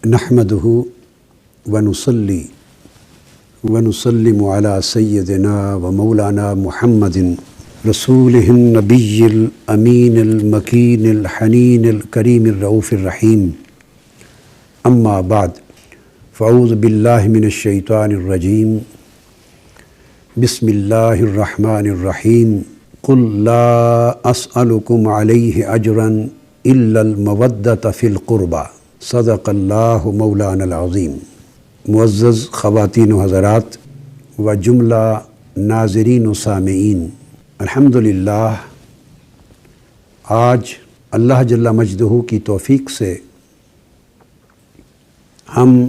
نحمده ونصلي ونسلم على سيدنا ومولانا محمد رسوله النبي الأمين المكين الحنين الكريم الرؤوف الرحيم. أما بعد، فأعوذ بالله من الشيطان الرجيم. بسم الله الرحمن الرحيم. قل لا أسألكم عليه أجرا إلا المودة في القربى. صدق اللہ مولانا العظیم. معزز خواتین و حضرات و جملہ ناظرین و سامعین، الحمدللہ آج اللہ جل مجدہ کی توفیق سے ہم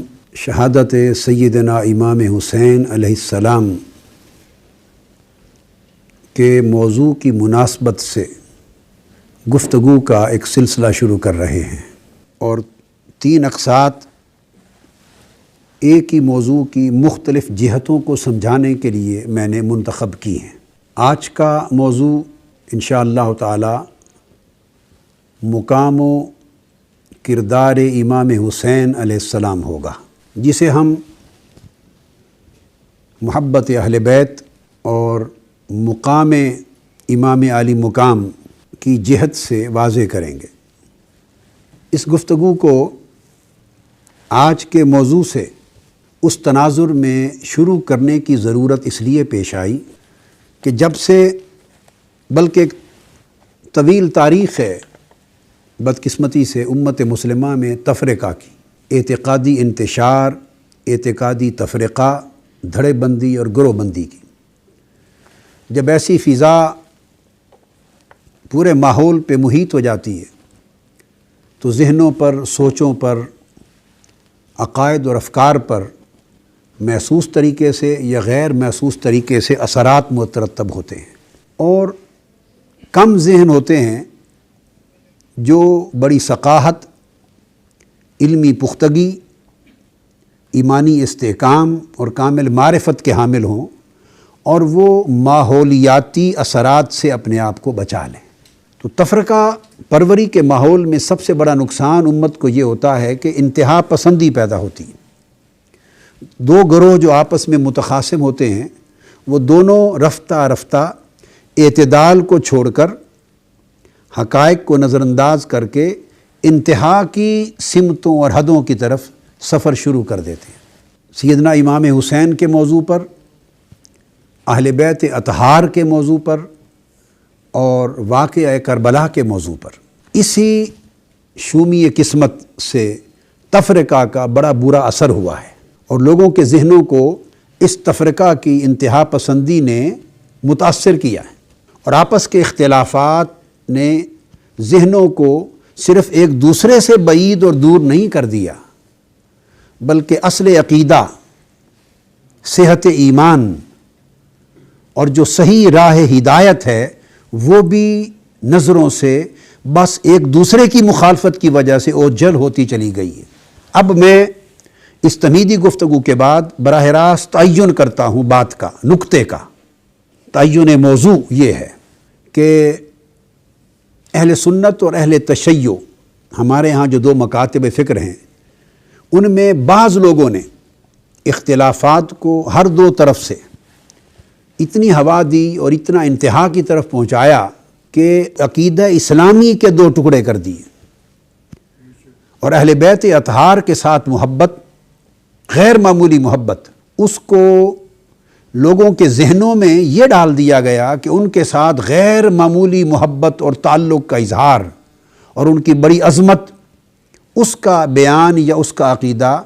شہادت سیدنا امام حسین علیہ السلام کے موضوع کی مناسبت سے گفتگو کا ایک سلسلہ شروع کر رہے ہیں، اور 3 اقساط ایک ہی موضوع کی مختلف جہتوں کو سمجھانے کے لیے میں نے منتخب کی ہیں۔ آج کا موضوع انشاءاللہ تعالی مقام و کردار امام حسین علیہ السلام ہوگا، جسے ہم محبت اہل بیت اور مقام امام علی مقام کی جہت سے واضح کریں گے۔ اس گفتگو کو آج کے موضوع سے اس تناظر میں شروع کرنے کی ضرورت اس لیے پیش آئی کہ جب سے، بلکہ ایک طویل تاریخ ہے بدقسمتی سے امت مسلمہ میں تفرقہ کی، اعتقادی انتشار، اعتقادی تفرقہ، دھڑے بندی اور گروہ بندی کی۔ جب ایسی فضا پورے ماحول پہ محیط ہو جاتی ہے تو ذہنوں پر، سوچوں پر، عقائد اور افکار پر محسوس طریقے سے یا غیر محسوس طریقے سے اثرات مترتب ہوتے ہیں، اور کم ذہن ہوتے ہیں جو بڑی ثقافت، علمی پختگی، ایمانی استحکام اور کامل معرفت کے حامل ہوں، اور وہ ماحولیاتی اثرات سے اپنے آپ کو بچا لیں۔ تو تفرقہ پروری کے ماحول میں سب سے بڑا نقصان امت کو یہ ہوتا ہے کہ انتہا پسندی پیدا ہوتی ہے۔ 2 گروہ جو آپس میں متخاصم ہوتے ہیں، وہ دونوں رفتہ رفتہ اعتدال کو چھوڑ کر، حقائق کو نظر انداز کر کے انتہا کی سمتوں اور حدوں کی طرف سفر شروع کر دیتے ہیں۔ سیدنا امام حسین کے موضوع پر، اہل بیت اطہار کے موضوع پر اور واقعہ کربلا کے موضوع پر، اسی شومی قسمت سے تفرقہ کا بڑا برا اثر ہوا ہے، اور لوگوں کے ذہنوں کو اس تفرقہ کی انتہا پسندی نے متاثر کیا ہے، اور آپس کے اختلافات نے ذہنوں کو صرف ایک دوسرے سے بعید اور دور نہیں کر دیا، بلکہ اصل عقیدہ، صحت ایمان اور جو صحیح راہ ہدایت ہے وہ بھی نظروں سے بس ایک دوسرے کی مخالفت کی وجہ سے اوجھل ہوتی چلی گئی ہے۔ اب میں اس تمہیدی گفتگو کے بعد براہ راست تعین کرتا ہوں بات کا، نقطے کا تعین موضوع یہ ہے کہ اہل سنت اور اہل تشیع، ہمارے ہاں جو 2 مکاتب فکر ہیں، ان میں بعض لوگوں نے اختلافات کو ہر 2 طرف سے اتنی ہوا دی اور اتنا انتہا کی طرف پہنچایا کہ عقیدہ اسلامی کے 2 ٹکڑے کر دیے، اور اہل بیت اطہار کے ساتھ محبت، غیر معمولی محبت، اس کو لوگوں کے ذہنوں میں یہ ڈال دیا گیا کہ ان کے ساتھ غیر معمولی محبت اور تعلق کا اظہار اور ان کی بڑی عظمت، اس کا بیان یا اس کا عقیدہ،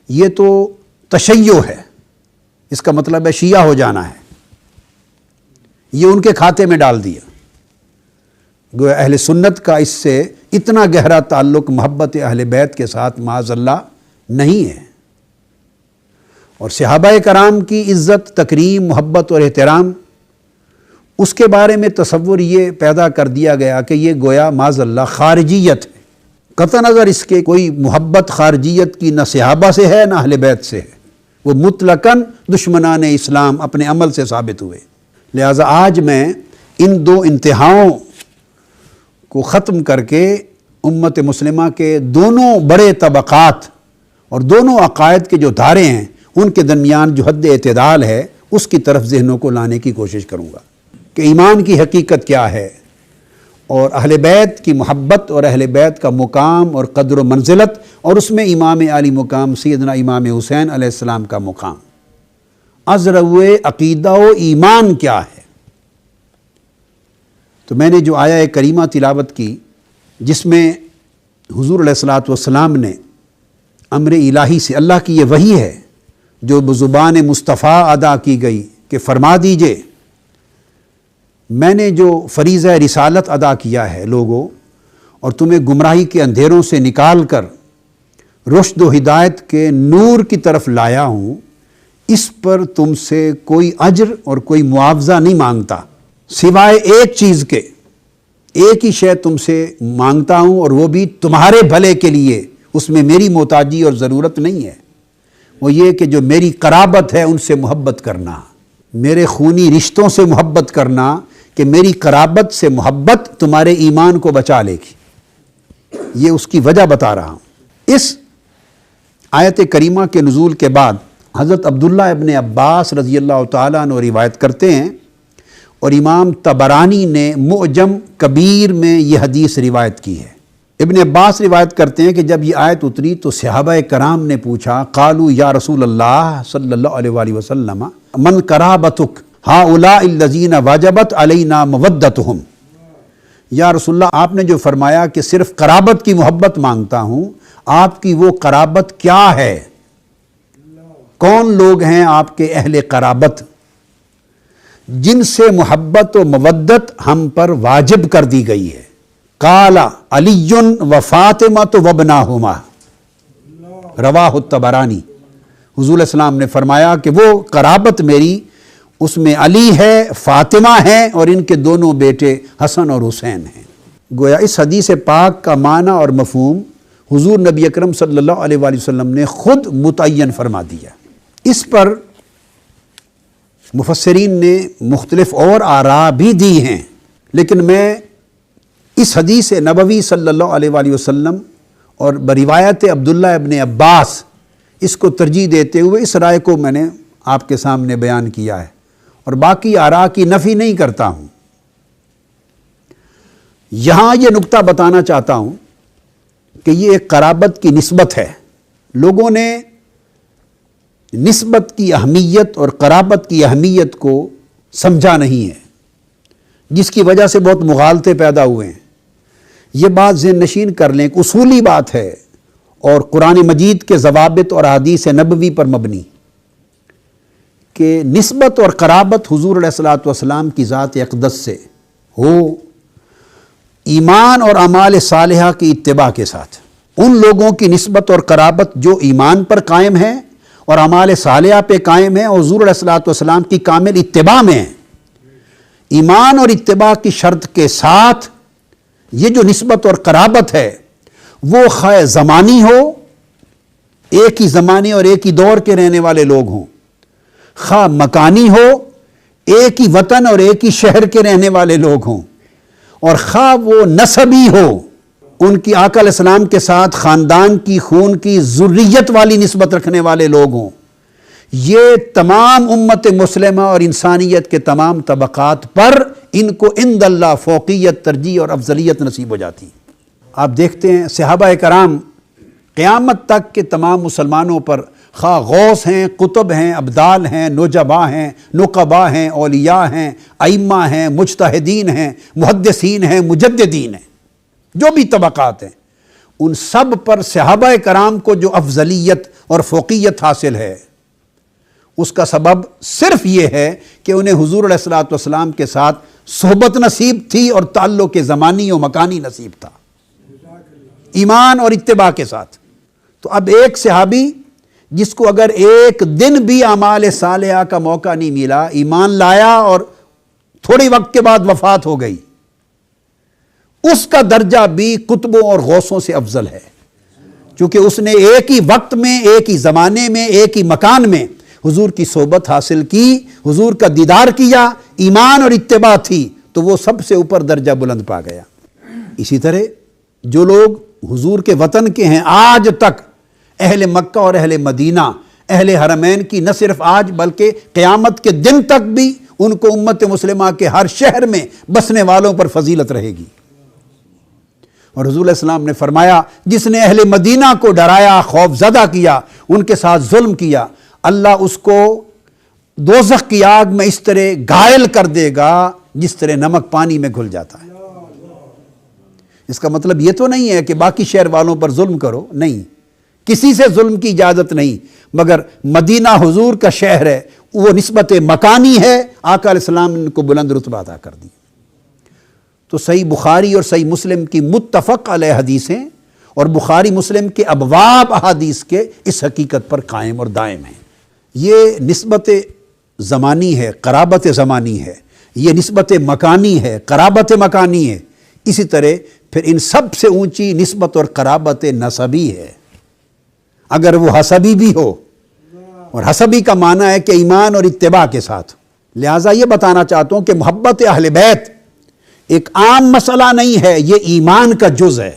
یہ تو تشیع ہے، اس کا مطلب ہے شیعہ ہو جانا ہے، یہ ان کے کھاتے میں ڈال دیا۔ گویا اہل سنت کا اس سے اتنا گہرا تعلق محبت اہل بیت کے ساتھ معاذ اللہ نہیں ہے، اور صحابہ کرام کی عزت، تکریم، محبت اور احترام، اس کے بارے میں تصور یہ پیدا کر دیا گیا کہ یہ گویا معاذ اللہ خارجیت ہے، قطع نظر اس کے کوئی محبت خارجیت کی نہ صحابہ سے ہے نہ اہل بیت سے ہے، وہ مطلقاً دشمنان اسلام اپنے عمل سے ثابت ہوئے۔ لہٰذا آج میں ان 2 انتہاؤں کو ختم کر کے امت مسلمہ کے دونوں بڑے طبقات اور دونوں عقائد کے جو دھارے ہیں ان کے درمیان جو حد اعتدال ہے اس کی طرف ذہنوں کو لانے کی کوشش کروں گا کہ ایمان کی حقیقت کیا ہے، اور اہل بیت کی محبت اور اہل بیت کا مقام اور قدر و منزلت، اور اس میں امام عالی مقام سیدنا امام حسین علیہ السلام کا مقام، ازرو عقیدہ و ایمان کیا ہے۔ تو میں نے جو آیہ کریمہ تلاوت کی جس میں حضور علیہ الصلوۃ والسلام نے امر الہی سے، اللہ کی یہ وحی ہے جو بزبان مصطفیٰ ادا کی گئی کہ فرما دیجئے میں نے جو فریضہ رسالت ادا کیا ہے لوگوں، اور تمہیں گمراہی کے اندھیروں سے نکال کر رشد و ہدایت کے نور کی طرف لایا ہوں، اس پر تم سے کوئی اجر اور کوئی معاوضہ نہیں مانگتا، سوائے ایک چیز کے، ایک ہی شے تم سے مانگتا ہوں اور وہ بھی تمہارے بھلے کے لیے، اس میں میری محتاجی اور ضرورت نہیں ہے، وہ یہ کہ جو میری قرابت ہے ان سے محبت کرنا، میرے خونی رشتوں سے محبت کرنا، کہ میری قرابت سے محبت تمہارے ایمان کو بچا لے گی۔ یہ اس کی وجہ بتا رہا ہوں۔ اس آیت کریمہ کے نزول کے بعد حضرت عبداللہ ابن عباس رضی اللہ تعالیٰ عنہ روایت کرتے ہیں، اور امام طبرانی نے معجم کبیر میں یہ حدیث روایت کی ہے۔ ابن عباس روایت کرتے ہیں کہ جب یہ آیت اتری تو صحابہ کرام نے پوچھا، قالوا یا رسول اللہ صلی اللہ علیہ وآلہ وسلم من قرابتک ہؤلاء الذین واجبت علینا مودتہم، یا رسول اللہ آپ نے جو فرمایا کہ صرف قرابت کی محبت مانگتا ہوں، آپ کی وہ قرابت کیا ہے؟ کون لوگ ہیں آپ کے اہل قرابت جن سے محبت و مودت ہم پر واجب کر دی گئی ہے؟ قال علی و فاطمہ وابناہما، رواہ الطبرانی۔ حضور علیہ السلام نے فرمایا کہ وہ قرابت میری، اس میں علی ہے، فاطمہ ہیں، اور ان کے دونوں بیٹے حسن اور حسین ہیں۔ گویا اس حدیث پاک کا معنی اور مفہوم حضور نبی اکرم صلی اللہ علیہ وآلہ وسلم نے خود متعین فرما دیا۔ اس پر مفسرین نے مختلف اور آراء بھی دی ہیں، لیکن میں اس حدیث نبوی صلی اللہ علیہ وآلہ وسلم اور بروایت عبداللہ ابن عباس اس کو ترجیح دیتے ہوئے اس رائے کو میں نے آپ کے سامنے بیان کیا ہے، اور باقی آراء کی نفی نہیں کرتا ہوں۔ یہاں یہ نقطہ بتانا چاہتا ہوں کہ یہ ایک قرابت کی نسبت ہے، لوگوں نے نسبت کی اہمیت اور قرابت کی اہمیت کو سمجھا نہیں ہے، جس کی وجہ سے بہت مغالطے پیدا ہوئے ہیں۔ یہ بات ذہن نشین کر لیں کہ اصولی بات ہے، اور قرآن مجید کے ضوابط اور احادیث نبوی پر مبنی، کہ نسبت اور قرابت حضور علیہ الصلوۃ والسلام کی ذات اقدس سے ہو ایمان اور اعمال صالحہ کی اتباع کے ساتھ۔ ان لوگوں کی نسبت اور قرابت جو ایمان پر قائم ہے اور اعمال صالحہ پہ قائم ہے، اور حضور علیہ الصلوۃ والسلام کی کامل اتباع میں ہے۔ ایمان اور اتباع کی شرط کے ساتھ یہ جو نسبت اور قرابت ہے وہ خواہ زمانی ہو، ایک ہی زمانے اور ایک ہی دور کے رہنے والے لوگ ہوں، خواہ مکانی ہو، ایک ہی وطن اور ایک ہی شہر کے رہنے والے لوگ ہوں، اور خواہ وہ نسبی ہو، ان کی آقا علیہ السلام کے ساتھ خاندان کی خون کی ذریت والی نسبت رکھنے والے لوگ ہوں۔ یہ تمام امت مسلمہ اور انسانیت کے تمام طبقات پر ان کو عند اللہ فوقیت، ترجیح اور افضلیت نصیب ہو جاتی۔ آپ دیکھتے ہیں صحابہ کرام قیامت تک کے تمام مسلمانوں پر، خواہ غوث ہیں، قطب ہیں، ابدال ہیں، نجبا ہیں، نقبا ہیں، اولیاء ہیں، ائمہ ہیں، مجتہدین ہیں، محدثین ہیں، مجددین ہیں، جو بھی طبقات ہیں، ان سب پر صحابہ کرام کو جو افضلیت اور فوقیت حاصل ہے، اس کا سبب صرف یہ ہے کہ انہیں حضور علیہ الصلوۃ والسلام کے ساتھ صحبت نصیب تھی اور تعلق زمانی و مکانی نصیب تھا، ایمان اور اتباع کے ساتھ۔ تو اب ایک صحابی جس کو اگر ایک دن بھی اعمال صالحہ کا موقع نہیں ملا، ایمان لایا اور تھوڑی وقت کے بعد وفات ہو گئی، اس کا درجہ بھی قطبوں اور غوثوں سے افضل ہے، چونکہ اس نے ایک ہی وقت میں، ایک ہی زمانے میں، ایک ہی مکان میں حضور کی صحبت حاصل کی، حضور کا دیدار کیا، ایمان اور اتباع تھی، تو وہ سب سے اوپر درجہ بلند پا گیا۔ اسی طرح جو لوگ حضور کے وطن کے ہیں، آج تک اہل مکہ اور اہل مدینہ، اہل حرمین کی نہ صرف آج بلکہ قیامت کے دن تک بھی ان کو امت مسلمہ کے ہر شہر میں بسنے والوں پر فضیلت رہے گی۔ اور حضور علیہ السلام نے فرمایا جس نے اہل مدینہ کو ڈرایا، خوف زدہ کیا، ان کے ساتھ ظلم کیا، اللہ اس کو دوزخ کی آگ میں اس طرح گھائل کر دے گا جس طرح نمک پانی میں گھل جاتا ہے۔ اس کا مطلب یہ تو نہیں ہے کہ باقی شہر والوں پر ظلم کرو، نہیں، کسی سے ظلم کی اجازت نہیں، مگر مدینہ حضور کا شہر ہے، وہ نسبت مکانی ہے، آقا علیہ السلام نے ان کو بلند رتبہ عطا کر دی۔ تو صحیح بخاری اور صحیح مسلم کی متفق علیہ حدیثیں اور بخاری مسلم کے ابواب احادیث کے اس حقیقت پر قائم اور دائم ہیں۔ یہ نسبت زمانی ہے، قرابت زمانی ہے، یہ نسبت مکانی ہے، قرابت مکانی ہے۔ اسی طرح پھر ان سب سے اونچی نسبت اور قرابت نسبی ہے، اگر وہ حسبی بھی ہو، اور حسبی کا معنی ہے کہ ایمان اور اتباع کے ساتھ۔ لہٰذا یہ بتانا چاہتا ہوں کہ محبت اہل بیت ایک عام مسئلہ نہیں ہے، یہ ایمان کا جز ہے۔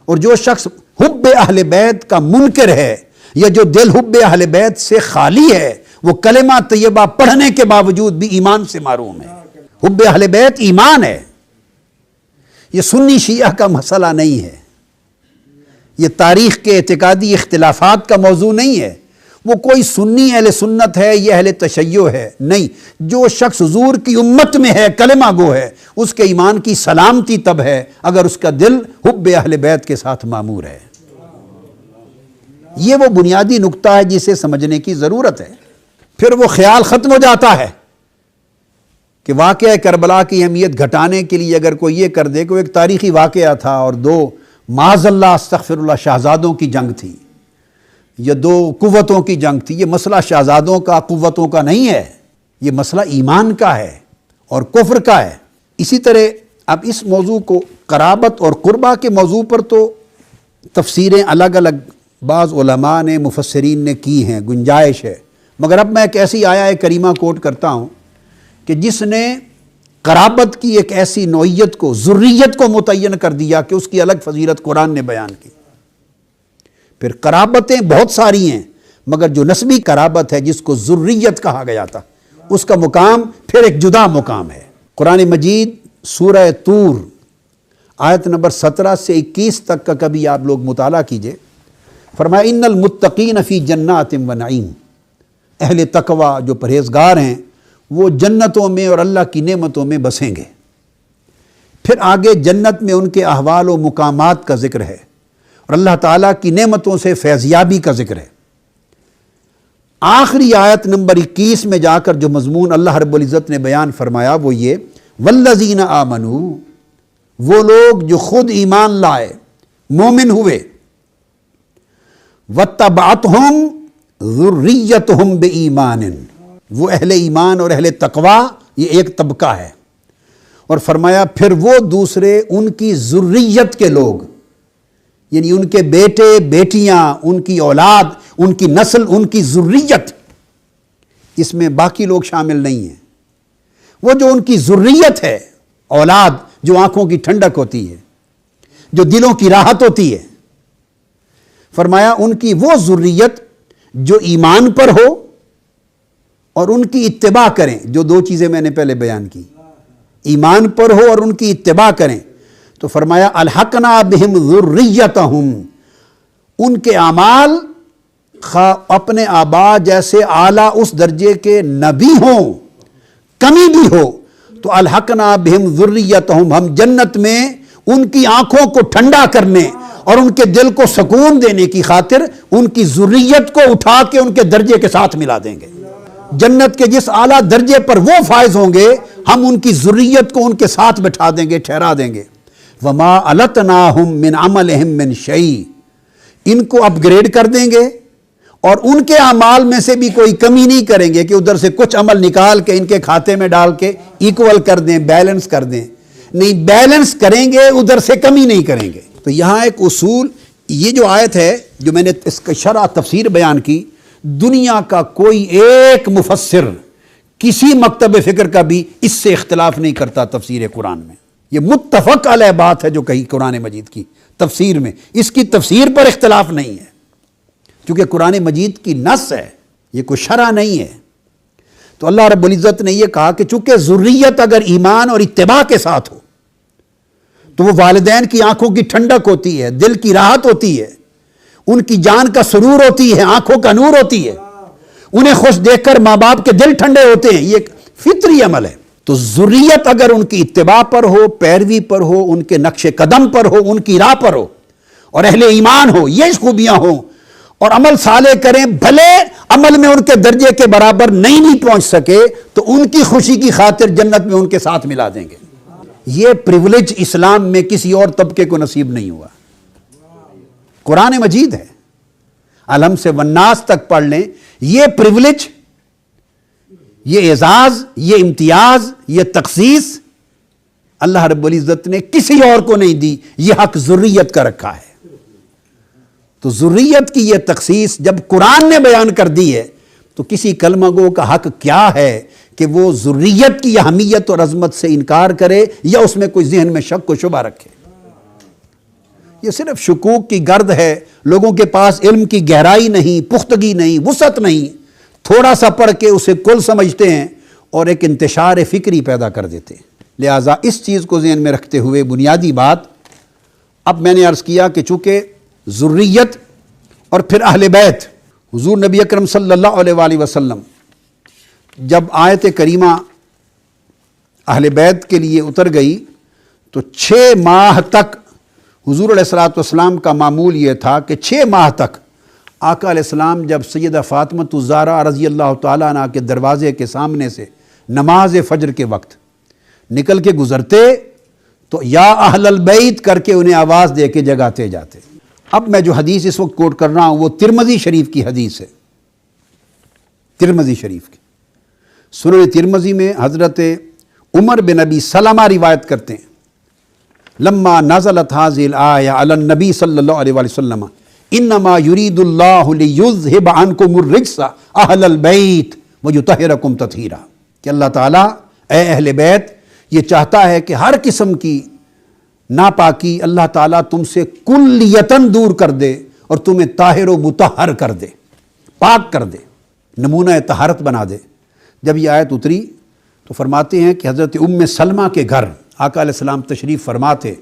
اور جو شخص حب اہل بیت کا منکر ہے یا جو دل حب اہل بیت سے خالی ہے، وہ کلمہ طیبہ پڑھنے کے باوجود بھی ایمان سے محروم ہے۔ حب اہل بیت ایمان ہے، یہ سنی شیعہ کا مسئلہ نہیں ہے، یہ تاریخ کے اعتقادی اختلافات کا موضوع نہیں ہے، وہ کوئی سنی اہل سنت ہے یہ اہل تشیع ہے، نہیں، جو شخص حضور کی امت میں ہے، کلمہ گو ہے، اس کے ایمان کی سلامتی تب ہے اگر اس کا دل حب اہل بیت کے ساتھ معمور ہے۔ یہ وہ بنیادی نقطہ ہے جسے سمجھنے کی ضرورت ہے۔ پھر وہ خیال ختم ہو جاتا ہے کہ واقعہ کربلا کی اہمیت گھٹانے کے لیے اگر کوئی یہ کر دے کہ وہ ایک تاریخی واقعہ تھا اور دو معاذ اللہ استغفر اللہ شہزادوں کی جنگ تھی یا دو قوتوں کی جنگ تھی، یہ مسئلہ شہزادوں کا قوتوں کا نہیں ہے، یہ مسئلہ ایمان کا ہے اور کفر کا ہے۔ اسی طرح اب اس موضوع کو قرابت اور قربہ کے موضوع پر تو تفسیریں الگ الگ بعض علماء نے مفسرین نے کی ہیں، گنجائش ہے، مگر اب میں ایک ایسی آیہ کریمہ کوٹ کرتا ہوں کہ جس نے قرابت کی ایک ایسی نوعیت کو، ذریت کو متعین کر دیا کہ اس کی الگ فضیلت قرآن نے بیان کی۔ پھر قرابتیں بہت ساری ہیں، مگر جو نسبی قرابت ہے جس کو ذریت کہا گیا تھا، اس کا مقام پھر ایک جدا مقام ہے۔ قرآن مجید سورہ طور آیت نمبر 17 سے 21 تک کا کبھی آپ لوگ مطالعہ کیجئے۔ فرمایا ان المتقین فی جنات و نعیم، اہل تقوی جو پرہیزگار ہیں وہ جنتوں میں اور اللہ کی نعمتوں میں بسیں گے۔ پھر آگے جنت میں ان کے احوال و مقامات کا ذکر ہے اور اللہ تعالیٰ کی نعمتوں سے فیضیابی کا ذکر ہے۔ آخری آیت نمبر 21 میں جا کر جو مضمون اللہ رب العزت نے بیان فرمایا وہ یہ والذین آمنوا، وہ لوگ جو خود ایمان لائے، مومن ہوئے، واتبعتہم ذریتہم بایمان، وہ اہل ایمان اور اہل تقوی یہ ایک طبقہ ہے۔ اور فرمایا پھر وہ دوسرے ان کی ذریت کے لوگ، یعنی ان کے بیٹے بیٹیاں، ان کی اولاد، ان کی نسل، ان کی ذریت، اس میں باقی لوگ شامل نہیں ہیں، وہ جو ان کی ذریت ہے، اولاد جو آنکھوں کی ٹھنڈک ہوتی ہے، جو دلوں کی راحت ہوتی ہے، فرمایا ان کی وہ ذریت جو ایمان پر ہو اور ان کی اتباع کریں، جو دو چیزیں میں نے پہلے بیان کی، ایمان پر ہو اور ان کی اتباع کریں، تو فرمایا الحقنا بہم ذریتہم، ان کے اعمال خواہ اپنے آبا جیسے اعلیٰ اس درجے کے نبی ہوں، کمی بھی ہو، تو الحقنا بہم ذریتہم، ہم جنت میں ان کی آنکھوں کو ٹھنڈا کرنے اور ان کے دل کو سکون دینے کی خاطر ان کی ذریت کو اٹھا کے ان کے درجے کے ساتھ ملا دیں گے۔ جنت کے جس اعلیٰ درجے پر وہ فائز ہوں گے، ہم ان کی ذریت کو ان کے ساتھ بٹھا دیں گے، ٹھہرا دیں گے۔ وما التناہم من عملہم من شیء، ان کو اپ گریڈ کر دیں گے اور ان کے اعمال میں سے بھی کوئی کمی نہیں کریں گے کہ ادھر سے کچھ عمل نکال کے ان کے کھاتے میں ڈال کے ایکول کر دیں، بیلنس کر دیں، نہیں، بیلنس کریں گے، ادھر سے کمی نہیں کریں گے۔ تو یہاں ایک اصول، یہ جو آیت ہے جو میں نے اس کا شرح تفسیر بیان کی، دنیا کا کوئی ایک مفسر کسی مکتب فکر کا بھی اس سے اختلاف نہیں کرتا تفسیر قرآن میں۔ یہ متفق علیہ بات ہے جو کہی قرآن مجید کی تفسیر میں، اس کی تفسیر پر اختلاف نہیں ہے۔ چونکہ قرآن مجید کی نص ہے، یہ کوئی شرع نہیں ہے۔ تو اللہ رب العزت نے یہ کہا کہ چونکہ ذریت اگر ایمان اور اتباع کے ساتھ ہو تو وہ والدین کی آنکھوں کی ٹھنڈک ہوتی ہے، دل کی راحت ہوتی ہے، ان کی جان کا سرور ہوتی ہے، آنکھوں کا نور ہوتی ہے، انہیں خوش دیکھ کر ماں باپ کے دل ٹھنڈے ہوتے ہیں، یہ ایک فطری عمل ہے۔ تو ذریت اگر ان کی اتباع پر ہو، پیروی پر ہو، ان کے نقش قدم پر ہو، ان کی راہ پر ہو، اور اہل ایمان ہو، یہ خوبیاں ہوں اور عمل صالح کریں، بھلے عمل میں ان کے درجے کے برابر نہیں پہنچ سکے تو ان کی خوشی کی خاطر جنت میں ان کے ساتھ ملا دیں گے۔ یہ پریولیج اسلام میں کسی اور طبقے کو نصیب نہیں ہوا، قرآن مجید ہے، الحم سے والناس تک پڑھ لیں، یہ پریولیج، یہ اعزاز، یہ امتیاز، یہ تخصیص اللہ رب العزت نے کسی اور کو نہیں دی، یہ حق ذریت کا رکھا ہے۔ تو ذریت کی یہ تخصیص جب قرآن نے بیان کر دی ہے تو کسی کلمہ گو کا حق کیا ہے کہ وہ ذریت کی اہمیت اور عظمت سے انکار کرے یا اس میں کوئی ذہن میں شک و شبہ رکھے۔ یہ صرف شکوک کی گرد ہے، لوگوں کے پاس علم کی گہرائی نہیں، پختگی نہیں، وسعت نہیں، تھوڑا سا پڑھ کے اسے کل سمجھتے ہیں اور ایک انتشار فکری پیدا کر دیتے ہیں۔ لہٰذا اس چیز کو ذہن میں رکھتے ہوئے بنیادی بات، اب میں نے عرض کیا کہ چونکہ ذریت اور پھر اہل بیت، حضور نبی اکرم صلی اللہ علیہ وآلہ وسلم جب آیت کریمہ اہل بیت کے لیے اتر گئی تو 6 ماہ تک حضور علیہ السلام کا معمول یہ تھا کہ 6 ماہ تک آقا علیہ السلام جب سیدہ فاطمہ الزہرا رضی اللہ تعالیٰ عنہ کے دروازے کے سامنے سے نماز فجر کے وقت نکل کے گزرتے تو یا اہل البیت کر کے انہیں آواز دے کے جگاتے جاتے۔ اب میں جو حدیث اس وقت کوٹ کر رہا ہوں وہ ترمذی شریف کی حدیث ہے، ترمذی شریف کی۔ سنن ترمذی میں حضرت عمر بن ابی سلمہ روایت کرتے ہیں، لما نزلت هذه الآية على النبي صلی اللہ علیہ وآلہ وسلم انما يريد الله ليذهب عنكم الرجس اہل البیت ويطہركم تطہیرا، کہ اللہ تعالیٰ اے اہل بیت یہ چاہتا ہے کہ ہر قسم کی ناپاکی اللہ تعالیٰ تم سے کلیتاً دور کر دے اور تمہیں طاہر و مطہر کر دے، پاک کر دے، نمونہ طہارت بنا دے۔ جب یہ آیت اتری تو فرماتے ہیں کہ حضرت ام سلمہ کے گھر آقا علیہ السلام تشریف فرما تھے،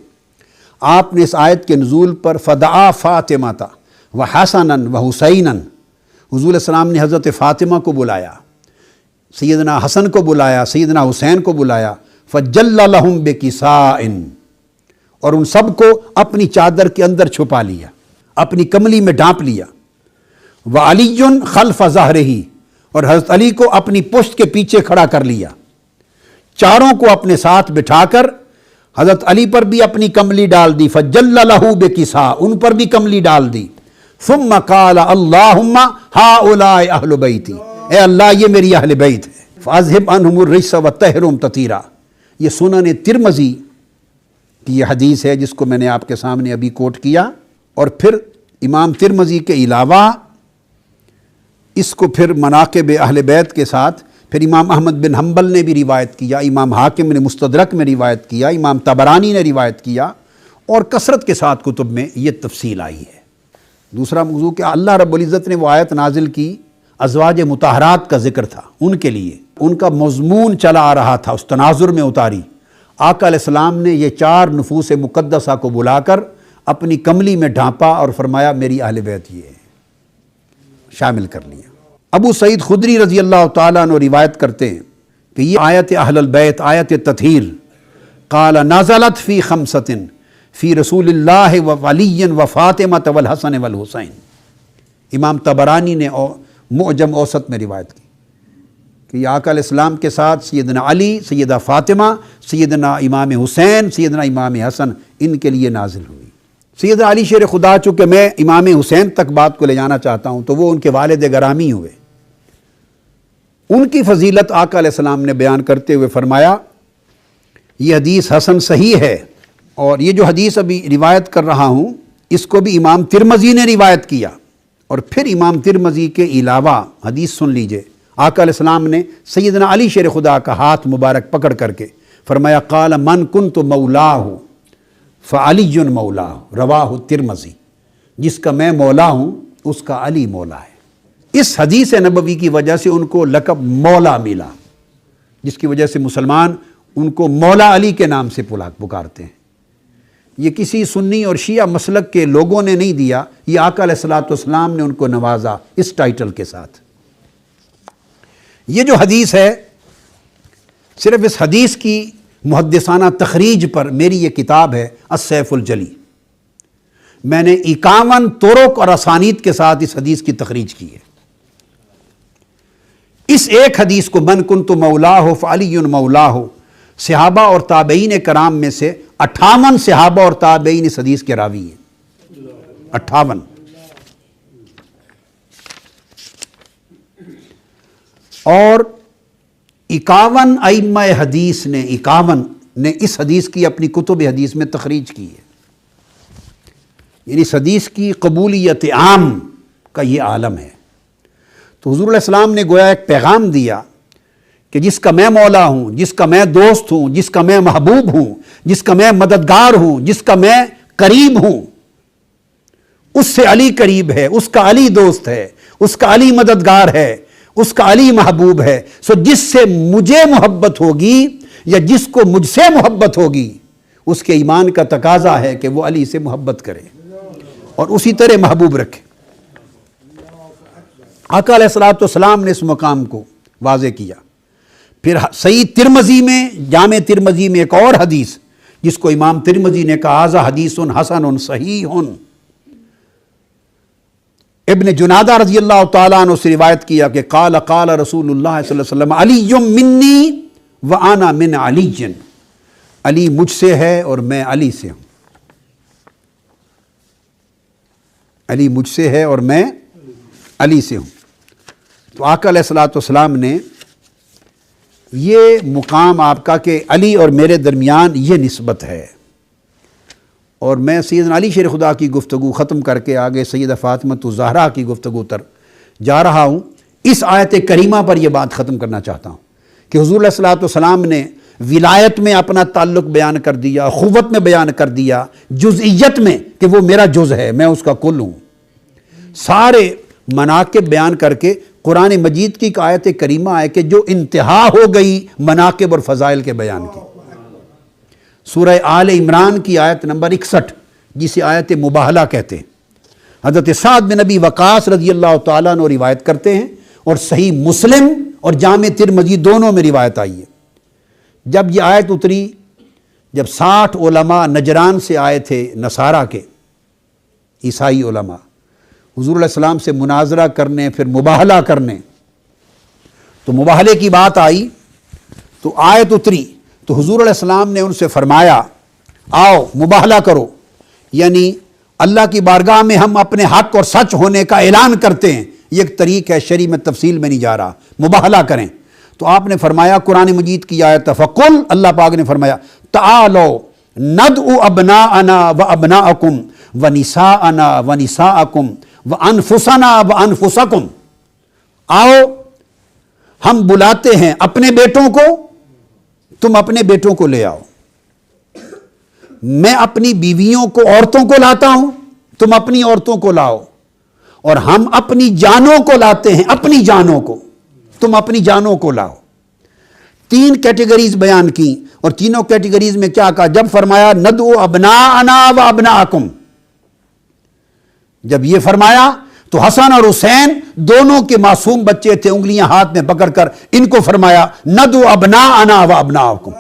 آپ نے اس آیت کے نزول پر فدعا فاطمہ و حسنًا و حسینًا، حضور علیہ السلام نے حضرت فاطمہ کو بلایا، سیدنا حسن کو بلایا، سیدنا حسین کو بلایا، فجل لہم بکساء، اور ان سب کو اپنی چادر کے اندر چھپا لیا، اپنی کملی میں ڈھانپ لیا، وعلی خلف ظہرہ، اور حضرت علی کو اپنی پشت کے پیچھے کھڑا کر لیا، چاروں کو اپنے ساتھ بٹھا کر حضرت علی پر بھی اپنی کملی ڈال دی، فجل لہ بکساء، ان پر بھی کملی ڈال دی، ثم قال اللہم ہؤلاء اہل بیتی، اے اللہ یہ میری اہل بیت ہے، فاذہب عنہم الرجس وطہرہم تطہیرا۔ یہ سنن ترمذی کی یہ حدیث ہے جس کو میں نے آپ کے سامنے ابھی کوٹ کیا، اور پھر امام ترمذی کے علاوہ اس کو پھر مناقب اہل بیت کے ساتھ پھر امام احمد بن حنبل نے بھی روایت کیا، امام حاکم نے مستدرک میں روایت کیا، امام طبرانی نے روایت کیا، اور کثرت کے ساتھ کتب میں یہ تفصیل آئی ہے۔ دوسرا موضوع کہ اللہ رب العزت نے وہ آیت نازل کی، ازواج مطہرات کا ذکر تھا ان کے لیے، ان کا مضمون چلا آ رہا تھا، اس تناظر میں اتاری۔ آقا علیہ السلام نے یہ 4 نفوس مقدسہ کو بلا کر اپنی کملی میں ڈھانپا اور فرمایا میری اہل بیت یہ ہے، شامل کر لیا۔ ابو سعید خدری رضی اللہ تعالیٰ عنہ روایت کرتے ہیں کہ یہ آیت اہل البیت، آیت تطہیر، قال نازلت فی 5 فی رسول اللہ و علی و فاطمہ والحسن والحسین۔ امام طبرانی نے معجم اوسط میں روایت کی کہ یہ آقا علیہ السلام کے ساتھ سیدنا علی، سیدہ فاطمہ، سیدنا امام حسین، سیدنا امام حسن، ان کے لیے نازل ہوئی۔ سیدنا علی شیر خدا، چونکہ میں امام حسین تک بات کو لے جانا چاہتا ہوں تو وہ ان کے والد گرامی ہوئے، ان کی فضیلت آقا علیہ السلام نے بیان کرتے ہوئے فرمایا یہ حدیث حسن صحیح ہے، اور یہ جو حدیث ابھی روایت کر رہا ہوں اس کو بھی امام ترمذی نے روایت کیا، اور پھر امام ترمذی کے علاوہ حدیث سن لیجئے، آقا علیہ السلام نے سیدنا علی شیر خدا کا ہاتھ مبارک پکڑ کر کے فرمایا قال من کنت مولاہ فعلی مولاہ، رواہ ترمذی، جس کا میں مولا ہوں اس کا علی مولا ہے۔ اس حدیث نبوی کی وجہ سے ان کو لقب مولا ملا، جس کی وجہ سے مسلمان ان کو مولا علی کے نام سے پکارتے ہیں۔ یہ کسی سنی اور شیعہ مسلک کے لوگوں نے نہیں دیا، یہ آقا علیہ الصلوۃ والسلام نے ان کو نوازا اس ٹائٹل کے ساتھ۔ یہ جو حدیث ہے، صرف اس حدیث کی محدثانہ تخریج پر میری یہ کتاب ہے السیف الجلی، میں نے 51 طرق اور اسانید کے ساتھ اس حدیث کی تخریج کی ہے۔ اس ایک حدیث کو من کنت مولاہ فعلی مولاہ، صحابہ اور تابعین کرام میں سے 58 صحابہ اور تابعین اس حدیث کے راوی ہیں، 58۔ اور 51 ائمہ حدیث نے 51 نے اس حدیث کی اپنی کتب حدیث میں تخریج کی ہے، یعنی اس حدیث کی قبولیت عام کا یہ عالم ہے۔ تو حضور علیہ السلام نے گویا ایک پیغام دیا کہ جس کا میں مولا ہوں، جس کا میں دوست ہوں، جس کا میں محبوب ہوں، جس کا میں مددگار ہوں، جس کا میں قریب ہوں، اس سے علی قریب ہے، اس کا علی دوست ہے، اس کا علی مددگار ہے، اس کا علی محبوب ہے۔ سو جس سے مجھے محبت ہوگی یا جس کو مجھ سے محبت ہوگی، اس کے ایمان کا تقاضا ہے کہ وہ علی سے محبت کرے اور اسی طرح محبوب رکھے۔ آقا علیہ الصلوۃ والسلام نے اس مقام کو واضح کیا۔ پھر صحیح ترمذی میں، جامع ترمذی میں ایک اور حدیث جس کو امام ترمذی نے کہا ھذا حدیث حسن صحیح، ابن جنادہ رضی اللہ تعالیٰ عنہ سے روایت کیا کہ قال قال رسول اللہ صلی اللہ علیہ وسلم علی منی وانا من علی، علی مجھ سے ہے اور میں علی سے ہوں، علی مجھ سے ہے اور میں علی سے ہوں۔ تو آقا علیہ الصلوۃ والسلام نے یہ مقام آپ کا کہ علی اور میرے درمیان یہ نسبت ہے۔ اور میں سیدنا علی شیر خدا کی گفتگو ختم کر کے آگے سیدہ فاطمۃ الزہرا کی گفتگو تر جا رہا ہوں۔ اس آیت کریمہ پر یہ بات ختم کرنا چاہتا ہوں کہ حضور علیہ الصلوۃ والسلام نے ولایت میں اپنا تعلق بیان کر دیا، اخوت میں بیان کر دیا، جزئیت میں کہ وہ میرا جز ہے، میں اس کا کل ہوں، سارے مناقب بیان کر کے قرآن مجید کی ایک آیت کریمہ ہے کہ جو انتہا ہو گئی مناقب اور فضائل کے بیان کی، سورہ آل عمران کی آیت نمبر 61 جسے آیت مباہلہ کہتے ہیں۔ حضرت سعد بن ابی وقاص رضی اللہ تعالیٰ عنہ روایت کرتے ہیں، اور صحیح مسلم اور جامع ترمذی دونوں میں روایت آئی ہے۔ جب یہ آیت اتری، جب 60 علماء نجران سے آئے تھے، نصارہ کے عیسائی علماء، حضور علیہ السلام سے مناظرہ کرنے، پھر مباہلہ کرنے، تو مباہلے کی بات آئی تو آیت اتری تو حضور علیہ السلام نے ان سے فرمایا آؤ مباہلہ کرو، یعنی اللہ کی بارگاہ میں ہم اپنے حق اور سچ ہونے کا اعلان کرتے ہیں، یہ ایک طریق ہے، شرع میں تفصیل میں نہیں جا رہا، مباہلہ کریں۔ تو آپ نے فرمایا قرآن مجید کی آیت فقل، اللہ پاک نے فرمایا تعالوا ندعو ابناءنا وابناءکم ونساءنا ونساءکم وانفسنا وانفسکم، آؤ ہم بلاتے ہیں اپنے بیٹوں کو، تم اپنے بیٹوں کو لے آؤ، میں اپنی بیویوں کو، عورتوں کو لاتا ہوں، تم اپنی عورتوں کو لاؤ، اور ہم اپنی جانوں کو لاتے ہیں، اپنی جانوں کو، تم اپنی جانوں کو لاؤ۔ 3 کیٹیگریز بیان کی، اور تینوں کیٹیگریز میں کیا کہا؟ جب فرمایا ندعو ابناءنا و ابناءکم، جب یہ فرمایا تو حسن اور حسین دونوں کے معصوم بچے تھے، انگلیاں ہاتھ میں پکڑ کر ان کو فرمایا ندعو ابناءنا و ابناءکم،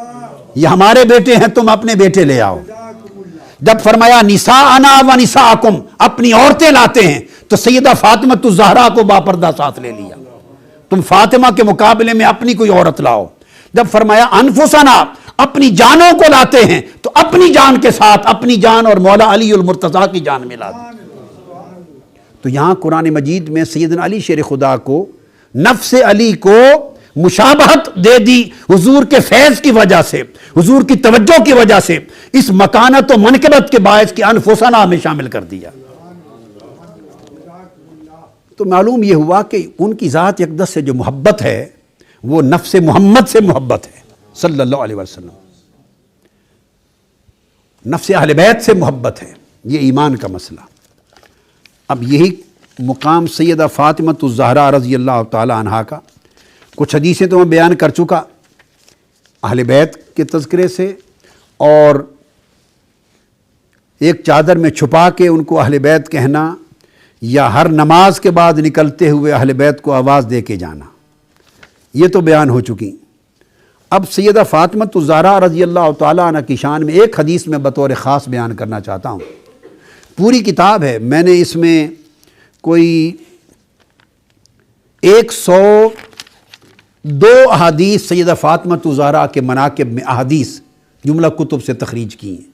یہ ہمارے بیٹے ہیں، تم اپنے بیٹے لے آؤ۔ جب فرمایا نساءنا و نساءکم، اپنی عورتیں لاتے ہیں، تو سیدہ فاطمۃ الزہرا کو باپردہ ساتھ لے لیا، تم فاطمہ کے مقابلے میں اپنی کوئی عورت لاؤ۔ جب فرمایا انفسنا، اپنی جانوں کو لاتے ہیں، تو اپنی جان کے ساتھ اپنی جان اور مولا علی المرتضیٰ کی جان ملا دی۔ تو یہاں قرآن مجید میں سیدنا علی شیر خدا کو، نفس علی کو مشابہت دے دی حضور کے فیض کی وجہ سے، حضور کی توجہ کی وجہ سے، اس مکانت و منقبت کے باعث کی انفسنا میں شامل کر دیا۔ تو معلوم یہ ہوا کہ ان کی ذات اقدس سے جو محبت ہے وہ نفس محمد سے محبت ہے صلی اللہ علیہ وسلم، نفس اہل بیت سے محبت ہے، یہ ایمان کا مسئلہ۔ اب یہی مقام سیدہ فاطمۃ الزہرا رضی اللہ تعالی عنہا کا، کچھ حدیثیں تو میں بیان کر چکا اہل بیت کے تذکرے سے، اور ایک چادر میں چھپا کے ان کو اہل بیت کہنا، یا ہر نماز کے بعد نکلتے ہوئے اہل بیت کو آواز دے کے جانا، یہ تو بیان ہو چکی۔ اب سیدہ فاطمۃ الزہرا رضی اللہ تعالیٰ عنہ کی شان میں ایک حدیث میں بطور خاص بیان کرنا چاہتا ہوں۔ پوری کتاب ہے، میں نے اس میں کوئی 102 احادیث سیدہ فاطمۃ الزہرا کے مناقب میں احادیث جملہ کتب سے تخریج کی ہیں،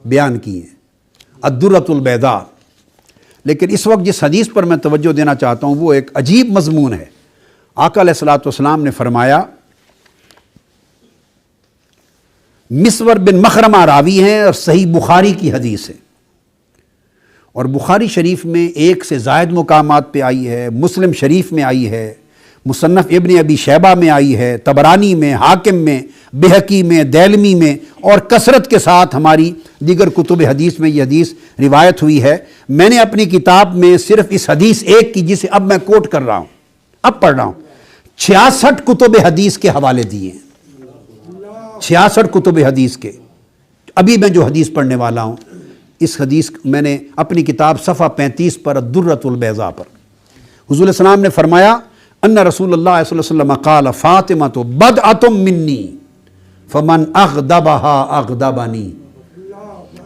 بیان کی ہیں، الدرۃ البیضاء۔ لیکن اس وقت جس حدیث پر میں توجہ دینا چاہتا ہوں وہ ایک عجیب مضمون ہے۔ آقا علیہ الصلوۃ والسلام نے فرمایا، مسور بن مخرمہ راوی ہیں اور صحیح بخاری کی حدیث ہے، اور بخاری شریف میں 1 سے زائد مقامات پہ آئی ہے، مسلم شریف میں آئی ہے، مصنف ابن ابی شیبہ میں آئی ہے، طبرانی میں، حاکم میں، بہقی میں، دیلمی میں، اور کثرت کے ساتھ ہماری دیگر کتب حدیث میں یہ حدیث روایت ہوئی ہے۔ میں نے اپنی کتاب میں صرف اس حدیث ایک کی، جسے اب میں کوٹ کر رہا ہوں، اب پڑھ رہا ہوں، 66 کتب حدیث کے حوالے دیے ہیں، 66 کتب حدیث کے۔ ابھی میں جو حدیث پڑھنے والا ہوں، اس حدیث میں نے اپنی کتاب صفحہ 35 پر الدرۃ البیضاء پر، حضور علیہ السلام نے فرمایا، ان رسول اللہ صلی اللہ علیہ وسلم قال فاطمۃ بدعۃ منی فمن اغضبها اغضبنی،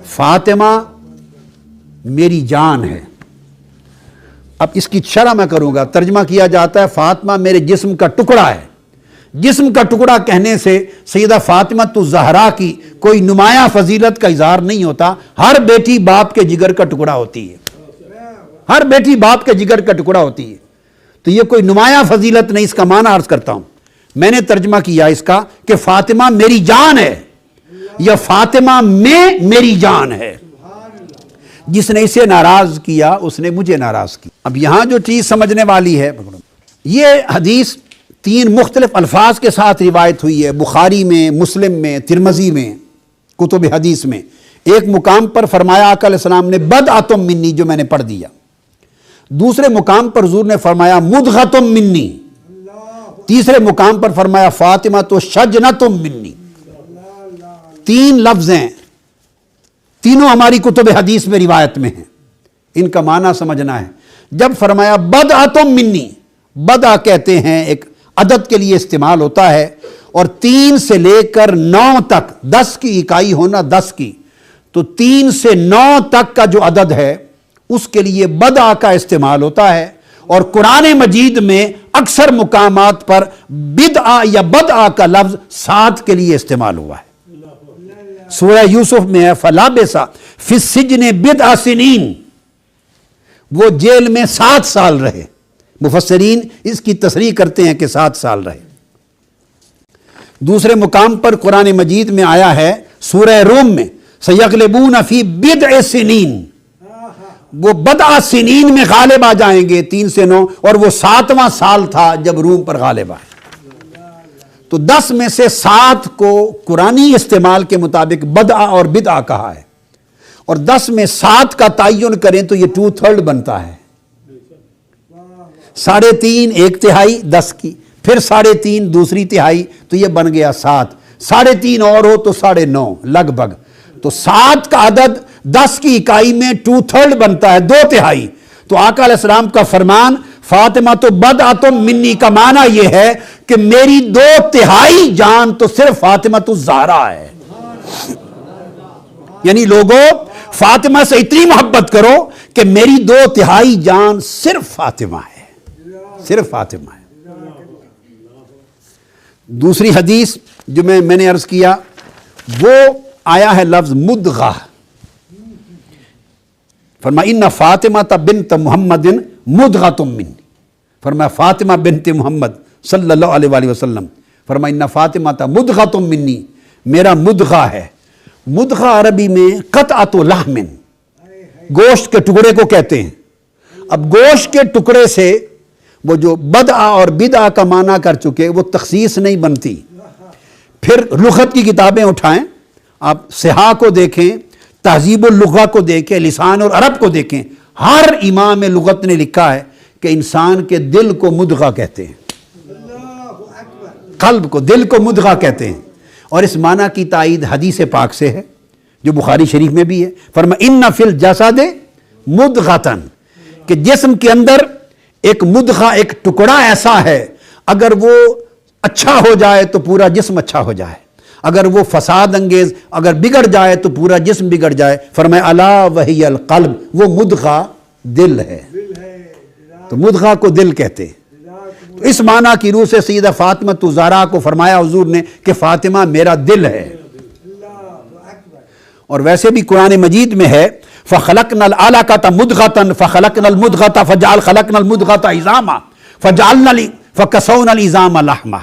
فاطمہ میری جان ہے۔ اب اس کی شرح میں کروں گا، ترجمہ کیا جاتا ہے فاطمہ میرے جسم کا ٹکڑا ہے۔ جسم کا ٹکڑا کہنے سے سیدہ فاطمۃ الزہرا کی کوئی نمایاں فضیلت کا اظہار نہیں ہوتا، ہر بیٹی باپ کے جگر کا ٹکڑا ہوتی ہے، ہر بیٹی باپ کے جگر کا ٹکڑا ہوتی ہے، تو یہ کوئی نمایاں فضیلت نہیں۔ اس کا معنی عرض کرتا ہوں، میں نے ترجمہ کیا اس کا کہ فاطمہ میری جان ہے، یا فاطمہ میں میری جان ہے۔ جس نے اسے ناراض کیا اس نے مجھے ناراض کیا۔ اب یہاں جو چیز سمجھنے والی ہے، یہ حدیث 3 مختلف الفاظ کے ساتھ روایت ہوئی ہے، بخاری میں، مسلم میں، ترمذی میں، کتب حدیث میں۔ ایک مقام پر فرمایا آقا علیہ السلام نے بدعۃ منی، جو میں نے پڑھ دیا۔ دوسرے مقام پر حضور نے فرمایا مدغۃ منی۔ تیسرے مقام پر فرمایا فاطمہ تو شجنۃ منی۔ 3 لفظ ہیں، تینوں ہماری کتب حدیث میں روایت میں ہیں، ان کا معنی سمجھنا ہے۔ جب فرمایا بدعۃ منی، بدع کہتے ہیں ایک عدد کے لیے استعمال ہوتا ہے، اور 3 سے لے کر 9 تک، 10 کی اکائی ہونا 10 کی، تو 3 سے 9 تک کا جو عدد ہے اس کے لیے بدع کا استعمال ہوتا ہے، اور قرآن مجید میں اکثر مقامات پر بدع یا بدع کا لفظ 7 کے لیے استعمال ہوا ہے۔ سورہ یوسف میں ہے فَلَبِثَ فِي السِّجْنِ بِضْعَ سِنِینَ، وہ جیل میں 7 سال رہے۔ مفسرین اس کی تصریح کرتے ہیں کہ 7 سال رہے۔ دوسرے مقام پر قرآن مجید میں آیا ہے سورہ روم میں سَيَغْلِبُونَ فِي بِضْعِ سِنِینَ، وہ بضع سنین میں غالب آ جائیں گے، 3 سے 9، اور وہ 7واں سال تھا جب روم پر غالب آئے۔ تو 10 میں سے 7 کو قرآنی استعمال کے مطابق بدع اور بدع کہا ہے، اور 10 میں 7 کا تعین کریں تو یہ 2/3 بنتا ہے۔ 3.5 1 تہائی 10 کی، پھر 3.5 دوسری تہائی، تو یہ بن گیا 7، 3.5 اور ہو تو 9.5 لگ بھگ۔ تو 7 کا عدد 10 کی اکائی میں 2/3 بنتا ہے، 2 تہائی۔ تو آقا علیہ السلام کا فرمان فاطمہ تو بدعۃ منی کا معنی یہ ہے کہ میری 2 تہائی جان تو صرف فاطمہ الزہرا ہے۔ یعنی لوگوں فاطمہ سے اتنی محبت کرو کہ میری 2 تہائی جان صرف فاطمہ ہے، صرف فاطمہ ہے۔ دوسری حدیث جو میں نے عرض کیا وہ آیا ہے لفظ مدغہ، فرمایا ان فاطمہ بنت محمد مدغۃ منی، فرمایا فاطمہ بنت محمد صلی اللہ علیہ وآلہ وسلم، فرمایا ان فاطمہ مدغۃ منی، میرا مدغہ ہے۔ مدغہ عربی میں قطعۃ لحم، گوشت کے ٹکڑے کو کہتے ہیں۔ اب گوشت کے ٹکڑے سے وہ جو بدع اور بدع کا معنی کر چکے وہ تخصیص نہیں بنتی۔ پھر لغت کی کتابیں اٹھائیں، آپ صحاح کو دیکھیں، تہذیب اللغہ کو دیکھیں، لسان اور عرب کو دیکھیں، ہر امام لغت نے لکھا ہے کہ انسان کے دل کو مدغہ کہتے ہیں، قلب کو، دل کو مدغہ کہتے ہیں، اور اس معنی کی تائید حدیث پاک سے ہے جو بخاری شریف میں بھی ہے۔ فرمایا ان فی الجسد مدغۃ، کہ جسم کے اندر ایک مدغہ، ایک ٹکڑا ایسا ہے اگر وہ اچھا ہو جائے تو پورا جسم اچھا ہو جائے، اگر وہ فساد انگیز اگر بگڑ جائے تو پورا جسم بگڑ جائے۔ فرمایا الا وہی القلب، وہ مدغہ دل ہے، تو مدغہ کو دل کہتے ہیں۔ تو اس معنی کی روح سے سیدہ فاطمہ الزہرا کو فرمایا حضور نے کہ فاطمہ میرا دل ہے۔ اور ویسے بھی قرآن مجید میں ہے فَخَلَقْنَا الْعَلَقَةَ مُدْغَةً فَخَلَقْنَا الْمُدْغَةَ خَلَقْنَا الْمُدْغَةَ عِظَامًا فَكَسَوْنَا الْعِظَامَ لَحْمًا،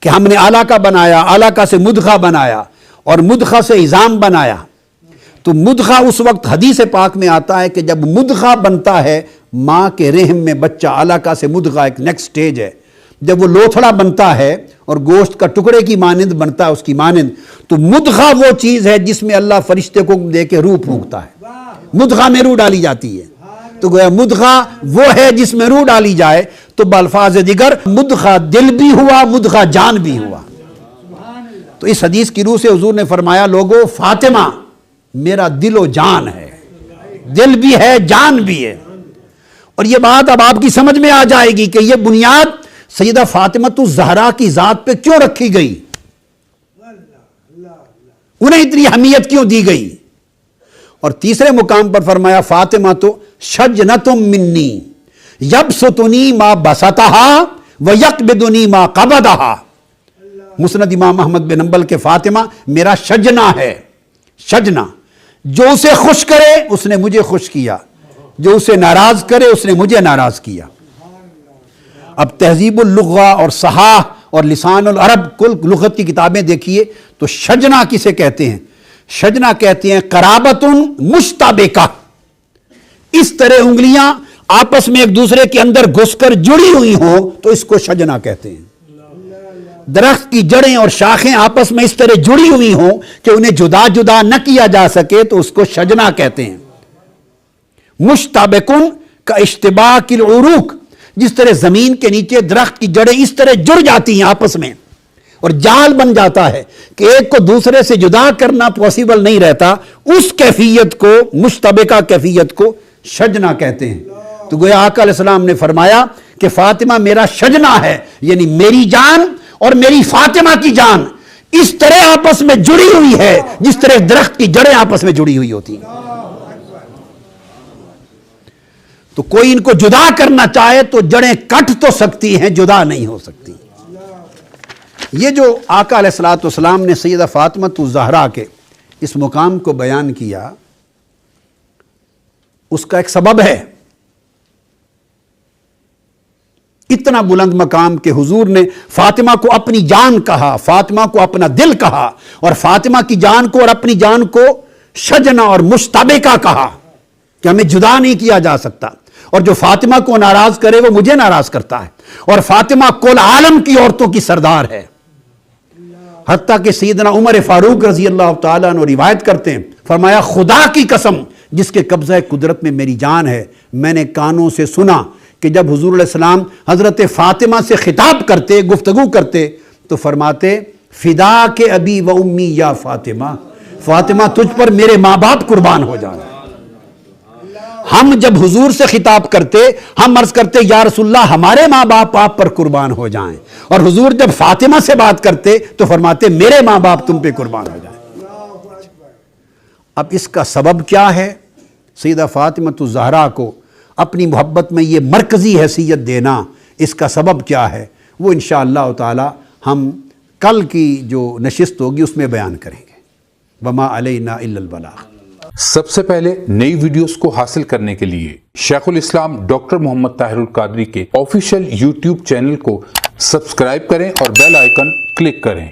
کہ ہم نے علقہ بنایا، علقہ سے مدغہ بنایا اور مدغہ سے عظام بنایا۔ تو مدغہ اس وقت حدیث پاک میں آتا ہے کہ جب مدغہ بنتا ہے ماں کے رحم میں بچہ، علقہ سے مدغہ ایک نیکسٹ سٹیج ہے، جب وہ لوتھڑا بنتا ہے اور گوشت کا ٹکڑے کی مانند بنتا ہے اس کی مانند، تو مدغہ وہ چیز ہے جس میں اللہ فرشتے کو دے کے روح پھونکتا ہے، مدغہ میں روح ڈالی جاتی ہے۔ تو گویا مدغہ وہ ہے جس میں روح ڈالی جائے، تو بالفاظ دیگر مدغہ دل بھی ہوا، مدغہ جان بھی ہوا۔ تو اس حدیث کی روح سے حضور نے فرمایا لوگو فاطمہ میرا دل و جان ہے، دل بھی ہے جان بھی ہے۔ اور یہ بات اب آپ کی سمجھ میں آ جائے گی کہ یہ بنیاد سیدہ فاطمہ الزہرا کی ذات پہ کیوں رکھی گئی، انہیں اتنی اہمیت کیوں دی گئی۔ اور تیسرے مقام پر فرمایا فاطمہ تو شجنۃ منی یبسطنی ما بسطہا ویقبضنی ما قبضہا۔ مسند امام احمد بن حنبل کے فاطمہ میرا شجنا ہے، شجنا، جو اسے خوش کرے اس نے مجھے خوش کیا، جو اسے ناراض کرے اس نے مجھے ناراض کیا۔ اب تہذیب اللغہ اور صحاح اور لسان العرب کل لغت کی کتابیں دیکھیے تو شجنا کسے کہتے ہیں؟ شجنا کہتے ہیں قرابت مشتبکہ، اس طرح انگلیاں آپس میں ایک دوسرے کے اندر گھس کر جڑی ہوئی ہوں تو اس کو شجنا کہتے ہیں۔ درخت کی جڑیں اور شاخیں آپس میں اس طرح جڑی ہوئی ہوں کہ انہیں جدا جدا نہ کیا جا سکے تو اس کو شجنا کہتے ہیں۔ مشتبکن کا اشتباک العروق، جس طرح زمین کے نیچے درخت کی جڑیں اس طرح جڑ جاتی ہیں آپس میں اور جال بن جاتا ہے کہ ایک کو دوسرے سے جدا کرنا پاسبل نہیں رہتا، اس کیفیت کو، مشتبکہ کیفیت کو شجنا کہتے ہیں۔ تو گویا آقا علیہ السلام نے فرمایا کہ فاطمہ میرا شجنا ہے، یعنی میری جان اور میری فاطمہ کی جان اس طرح آپس میں جڑی ہوئی ہے جس طرح درخت کی جڑیں آپس میں جڑی ہوئی ہوتی ہیں۔ تو کوئی ان کو جدا کرنا چاہے تو جڑیں کٹ تو سکتی ہیں، جدا نہیں ہو سکتی۔ یہ جو آقا علیہ الصلوۃ والسلام نے سیدہ فاطمہ الزہرا کے اس مقام کو بیان کیا، اس کا ایک سبب ہے۔ اتنا بلند مقام کہ حضور نے فاطمہ کو اپنی جان کہا، فاطمہ کو اپنا دل کہا، اور فاطمہ کی جان کو اور اپنی جان کو شجنا اور مشتبکہ کہا کہ ہمیں جدا نہیں کیا جا سکتا، اور جو فاطمہ کو ناراض کرے وہ مجھے ناراض کرتا ہے، اور فاطمہ کل عالم کی عورتوں کی سردار ہے۔ حتیٰ کہ سیدنا عمر فاروق رضی اللہ تعالیٰ عنہ روایت کرتے ہیں، فرمایا خدا کی قسم جس کے قبضہ قدرت میں میری جان ہے، میں نے کانوں سے سنا کہ جب حضور علیہ السلام حضرت فاطمہ سے خطاب کرتے، گفتگو کرتے، تو فرماتے فدا کے ابی و امی یا فاطمہ، فاطمہ تجھ پر میرے ماں باپ قربان ہو جائیں۔ ہم جب حضور سے خطاب کرتے ہم عرض کرتے یا رسول اللہ ہمارے ماں باپ آپ پر قربان ہو جائیں، اور حضور جب فاطمہ سے بات کرتے تو فرماتے میرے ماں باپ تم پہ قربان ہو جائیں۔ اب اس کا سبب کیا ہے؟ سیدہ فاطمہ الزہرا کو اپنی محبت میں یہ مرکزی حیثیت دینا، اس کا سبب کیا ہے وہ انشاءاللہ تعالی ہم کل کی جو نشست ہوگی اس میں بیان کریں گے۔ وما علینا الا البلاغ۔ سب سے پہلے نئی ویڈیوز کو حاصل کرنے کے لیے شیخ الاسلام ڈاکٹر محمد طاہر القادری کے آفیشیل یوٹیوب چینل کو سبسکرائب کریں اور بیل آئیکن کلک کریں۔